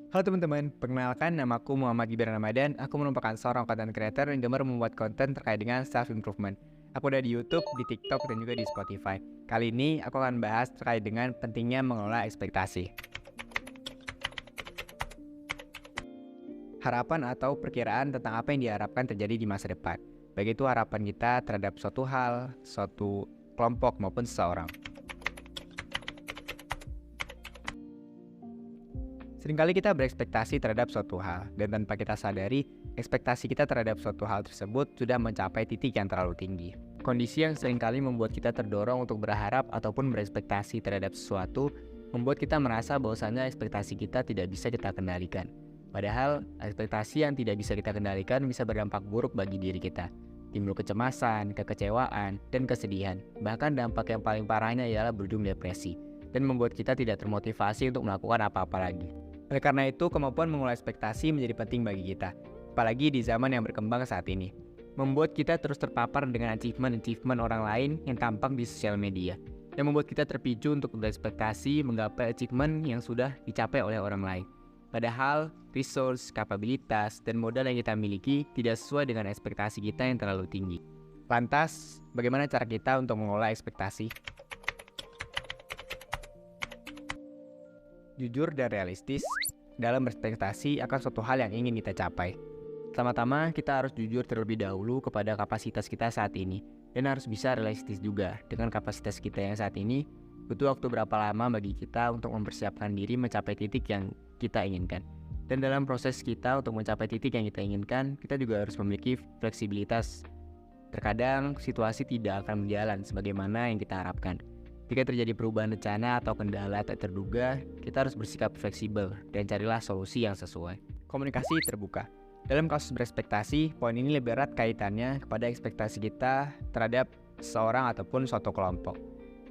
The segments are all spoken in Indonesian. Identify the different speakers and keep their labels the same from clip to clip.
Speaker 1: Halo teman-teman, perkenalkan namaku Muhammad Gibran Ramadan. Aku merupakan seorang content creator yang gemar membuat konten terkait dengan self-improvement. Aku ada di YouTube, di TikTok, dan juga di Spotify. Kali ini aku akan bahas terkait dengan pentingnya mengelola ekspektasi. Harapan atau perkiraan tentang apa yang diharapkan terjadi di masa depan. Baik itu harapan kita terhadap suatu hal, suatu kelompok maupun seseorang. Seringkali kita berekspektasi terhadap suatu hal, dan tanpa kita sadari, ekspektasi kita terhadap suatu hal tersebut sudah mencapai titik yang terlalu tinggi. Kondisi yang seringkali membuat kita terdorong untuk berharap ataupun berekspektasi terhadap sesuatu, membuat kita merasa bahwasannya ekspektasi kita tidak bisa kita kendalikan. Padahal, ekspektasi yang tidak bisa kita kendalikan bisa berdampak buruk bagi diri kita. Timbul kecemasan, kekecewaan, dan kesedihan. Bahkan dampak yang paling parahnya ialah berujung depresi, dan membuat kita tidak termotivasi untuk melakukan apa-apa lagi. Oleh karena itu, kemampuan mengelola ekspektasi menjadi penting bagi kita, apalagi di zaman yang berkembang saat ini. Membuat kita terus terpapar dengan achievement orang lain yang tampak di sosial media, yang membuat kita terpicu untuk berekspektasi menggapai achievement yang sudah dicapai oleh orang lain. Padahal, resource, kapabilitas, dan modal yang kita miliki tidak sesuai dengan ekspektasi kita yang terlalu tinggi. Lantas, bagaimana cara kita untuk mengelola ekspektasi? Jujur dan realistis dalam berekspektasi akan suatu hal yang ingin kita capai. Pertama-tama, kita harus jujur terlebih dahulu kepada kapasitas kita saat ini, dan harus bisa realistis juga dengan kapasitas kita yang saat ini. Butuh waktu berapa lama bagi kita untuk mempersiapkan diri mencapai titik yang kita inginkan. Dan dalam proses kita untuk mencapai titik yang kita inginkan, kita juga harus memiliki fleksibilitas. Terkadang situasi tidak akan berjalan sebagaimana yang kita harapkan. Jika terjadi perubahan rencana atau kendala tak terduga, kita harus bersikap fleksibel dan carilah solusi yang sesuai. Komunikasi terbuka. Dalam kasus berekspektasi, poin ini lebih erat kaitannya kepada ekspektasi kita terhadap seseorang ataupun suatu kelompok.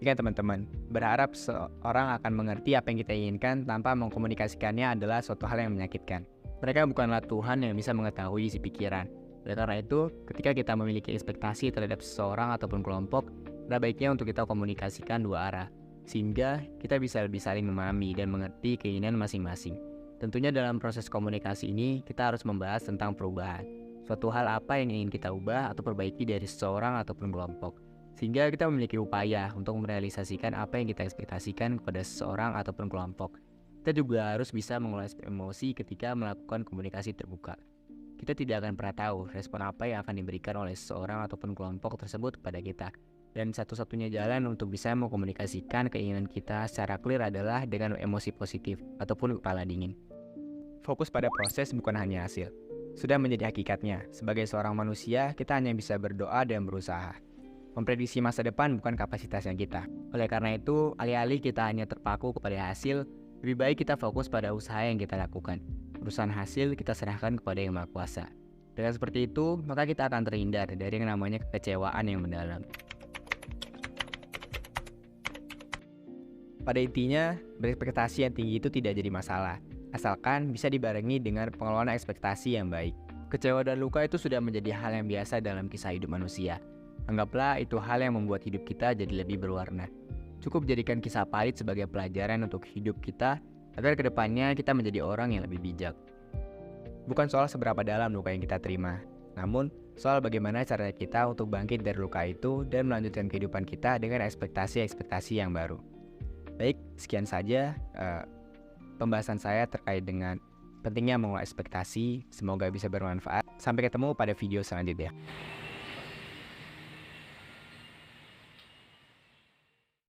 Speaker 1: Jika teman-teman berharap seorang akan mengerti apa yang kita inginkan tanpa mengkomunikasikannya adalah suatu hal yang menyakitkan. Mereka bukanlah Tuhan yang bisa mengetahui isi pikiran. Oleh karena itu, ketika kita memiliki ekspektasi terhadap seseorang ataupun kelompok, baiknya untuk kita komunikasikan dua arah, sehingga kita bisa lebih saling memahami dan mengerti keinginan masing-masing. Tentunya dalam proses komunikasi ini, kita harus membahas tentang perubahan. Suatu hal apa yang ingin kita ubah atau perbaiki dari seseorang ataupun kelompok. Sehingga kita memiliki upaya untuk merealisasikan apa yang kita ekspektasikan kepada seseorang ataupun kelompok. Kita juga harus bisa mengelola emosi ketika melakukan komunikasi terbuka. Kita tidak akan pernah tahu respon apa yang akan diberikan oleh seseorang ataupun kelompok tersebut kepada kita. Dan satu-satunya jalan untuk bisa mengkomunikasikan keinginan kita secara clear adalah dengan emosi positif ataupun kepala dingin. Fokus pada proses bukan hanya hasil. Sudah menjadi hakikatnya, sebagai seorang manusia, kita hanya bisa berdoa dan berusaha. Memprediksi masa depan bukan kapasitasnya kita. Oleh karena itu, alih-alih kita hanya terpaku kepada hasil, lebih baik kita fokus pada usaha yang kita lakukan. Urusan hasil kita serahkan kepada Yang Maha Kuasa. Dengan seperti itu, maka kita akan terhindar dari yang namanya kekecewaan yang mendalam. Pada intinya, berekspektasi yang tinggi itu tidak jadi masalah, asalkan bisa dibarengi dengan pengelolaan ekspektasi yang baik. Kecewa dan luka itu sudah menjadi hal yang biasa dalam kisah hidup manusia. Anggaplah itu hal yang membuat hidup kita jadi lebih berwarna. Cukup jadikan kisah pahit sebagai pelajaran untuk hidup kita, agar kedepannya kita menjadi orang yang lebih bijak. Bukan soal seberapa dalam luka yang kita terima, namun soal bagaimana cara kita untuk bangkit dari luka itu dan melanjutkan kehidupan kita dengan ekspektasi-ekspektasi yang baru. Baik, sekian saja pembahasan saya terkait dengan pentingnya mengelola ekspektasi. Semoga bisa bermanfaat. Sampai ketemu pada video selanjutnya.